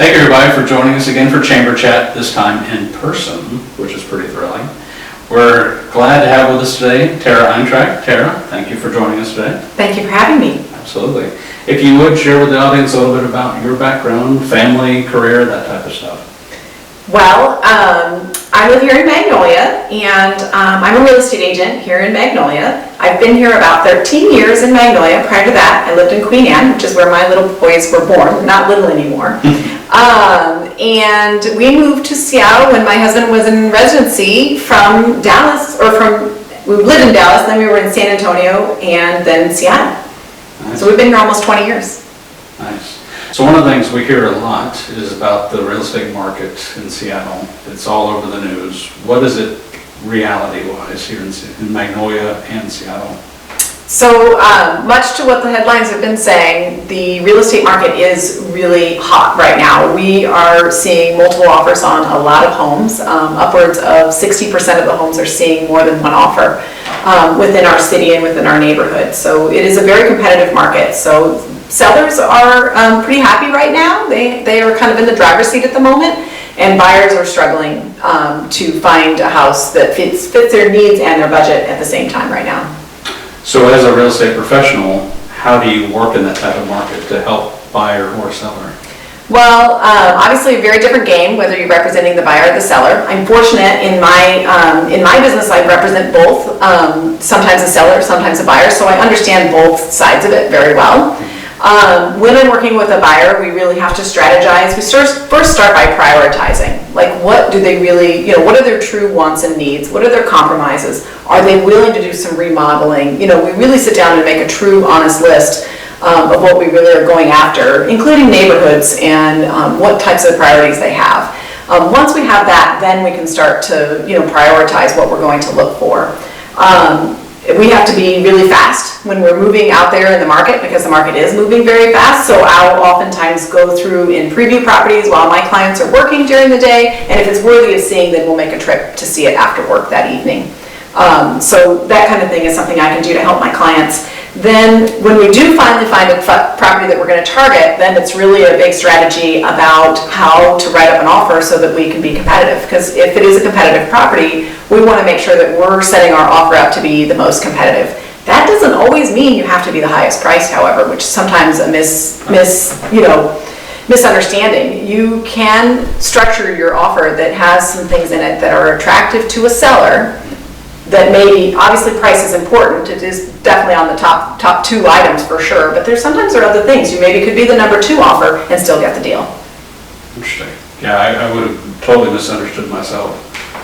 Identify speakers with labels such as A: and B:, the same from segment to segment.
A: Thank you everybody for joining us again for Chamber Chat, this time in person, which is pretty thrilling. We're glad to have with us today Tara Eintracht. Tara, thank you for joining us today.
B: Thank you for having me.
A: Absolutely. If you would share with the audience a little bit about your background, family, career, that type of stuff.
B: Well, I live here in Magnolia, and I'm a real estate agent here in Magnolia. I've been here about 13 years in Magnolia. Prior to that, I lived in Queen Anne, which is where my little boys were born. They're not little anymore. And we moved to Seattle when my husband was in residency from Dallas, we lived in Dallas, then we were in San Antonio, and then Seattle.
A: Nice.
B: So we've been here almost 20 years.
A: Nice. So one of the things we hear a lot is about the real estate market in Seattle. It's all over the news. What is it reality-wise here in Magnolia and Seattle?
B: So much to what the headlines have been saying, the real estate market is really hot right now. We are seeing multiple offers on a lot of homes. Upwards of 60% of the homes are seeing more than one offer within our city and within our neighborhood. So it is a very competitive market. So sellers are pretty happy right now. They are kind of in the driver's seat at the moment, and buyers are struggling to find a house that fits their needs and their budget at the same time right now.
A: So as a real estate professional, how do you work in that type of market to help buyer or seller?
B: Well, obviously a very different game, whether you're representing the buyer or the seller. I'm fortunate in my business, I represent both, sometimes a seller, sometimes a buyer, so I understand both sides of it very well. When I'm working with a buyer, we really have to strategize. We first start by prioritizing. Like, what do they really, what are their true wants and needs? What are their compromises? Are they willing to do some remodeling? We really sit down and make a true, honest list of what we really are going after, including neighborhoods and what types of priorities they have. Once we have that, then we can start to, prioritize what we're going to look for. We have to be really fast when we're moving out there in the market, because the market is moving very fast. So I'll oftentimes go through and preview properties while my clients are working during the day, and if it's worthy of seeing, then we'll make a trip to see it after work that evening. So that kind of thing is something I can do to help my clients. Then when we do finally find a property that we're going to target, then it's really a big strategy about how to write up an offer so that we can be competitive. Because if it is a competitive property, we want to make sure that we're setting our offer up to be the most competitive. That doesn't always mean you have to be the highest price, however, which is sometimes a misunderstanding. You can structure your offer that has some things in it that are attractive to a seller. That maybe, obviously price is important, it is definitely on the top two items for sure, but sometimes there are other things. You maybe could be the number 2 offer and still get the deal.
A: Interesting. Yeah, I would have totally misunderstood myself.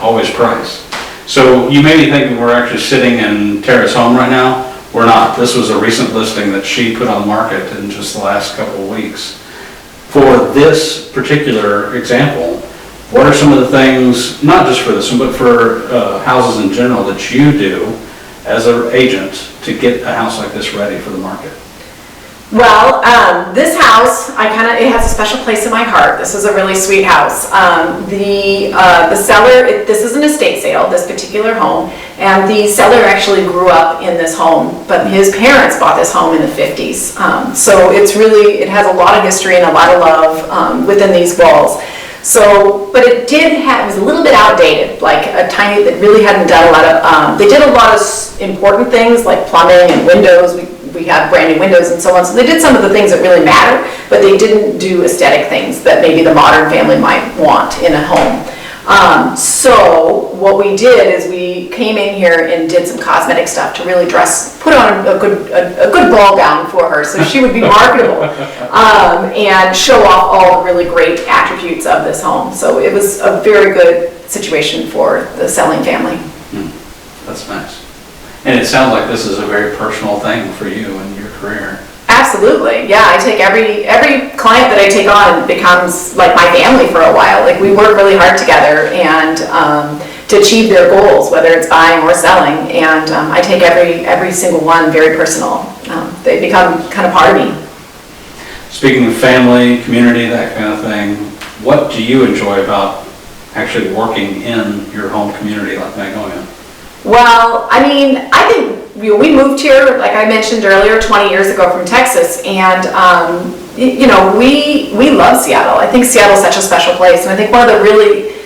A: Always price. So you may be thinking we're actually sitting in Tara's home right now. We're not. This was a recent listing that she put on the market in just the last couple of weeks. For this particular example, what are some of the things, not just for this one, but for houses in general, that you do as an agent to get a house like this ready for the market?
B: Well, this house, it has a special place in my heart. This is a really sweet house. The seller, this is an estate sale, this particular home, and the seller actually grew up in this home, but his parents bought this home in the 50s. So it has a lot of history and a lot of love within these walls. So, but it was a little bit outdated, that really hadn't done a lot of, they did a lot of important things like plumbing and windows. We had brand new windows and so on. So they did some of the things that really matter, but they didn't do aesthetic things that maybe the modern family might want in a home. So what we did is we came in here and did some cosmetic stuff to really put on a good ball gown for her so she would be marketable and show off all the really great attributes of this home. So it was a very good situation for the selling family.
A: That's nice. And it sounds like this is a very personal thing for you and your career.
B: Absolutely, yeah. I take every client that I take on becomes like my family for a while. Like, we work really hard together and to achieve their goals, whether it's buying or selling. And I take every single one very personal. They become kind of part of me.
A: Speaking of family, community, that kind of thing, what do you enjoy about actually working in your home community like Magnolia?
B: Well, I mean, I think we moved here, like I mentioned earlier, 20 years ago from Texas, and we love Seattle. I think Seattle's such a special place, and I think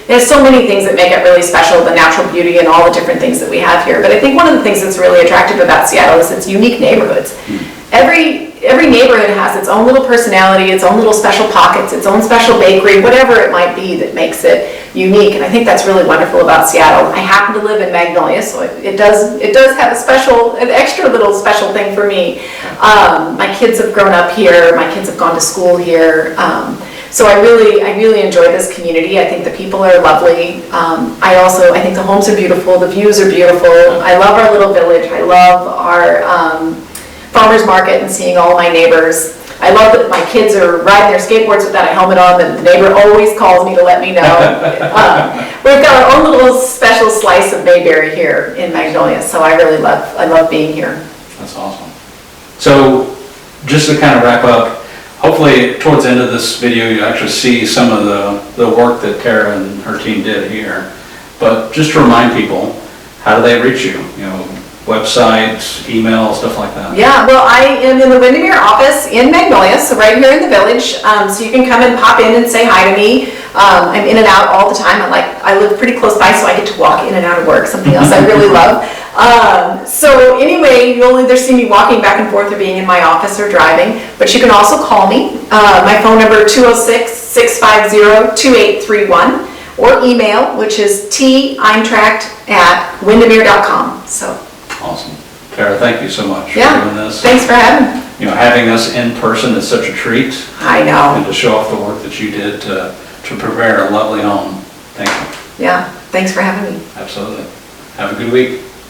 B: there's so many things that make it really special, the natural beauty and all the different things that we have here. But I think one of the things that's really attractive about Seattle is its unique neighborhoods. Every neighborhood has its own little personality, its own little special pockets, its own special bakery, whatever it might be that makes it unique. And I think that's really wonderful about Seattle. I happen to live in Magnolia, so it does have an extra little special thing for me. My kids have grown up here. My kids have gone to school here. So I really enjoy this community. I think the people are lovely. I think the homes are beautiful. The views are beautiful. I love our little village. I love our farmer's market and seeing all my neighbors. I love that my kids are riding their skateboards without a helmet on, and the neighbor always calls me to let me know. We've got our own little special slice of Mayberry here in Magnolia, so I love being here.
A: That's awesome. So just to kind of wrap up, hopefully towards the end of this video you actually see some of the work that Tara and her team did here. But just to remind people, how do they reach you? Websites, email, stuff like that?
B: Yeah, well, I am in the Windermere office in Magnolia, so right here in the village. So you can come and pop in and say hi to me. I'm in and out all the time. I live pretty close by, so I get to walk in and out of work, something else I really love. So anyway, you'll either see me walking back and forth or being in my office or driving, but you can also call me. My phone number 206-650-2831, or email, which is Eintracht@windermere.com. So.
A: Awesome. Tara, thank you so much for doing this.
B: Thanks for having me.
A: Having us in person is such a treat.
B: I know.
A: And to show off the work that you did to prepare a lovely home. Thank you.
B: Yeah, thanks for having me.
A: Absolutely. Have a good week.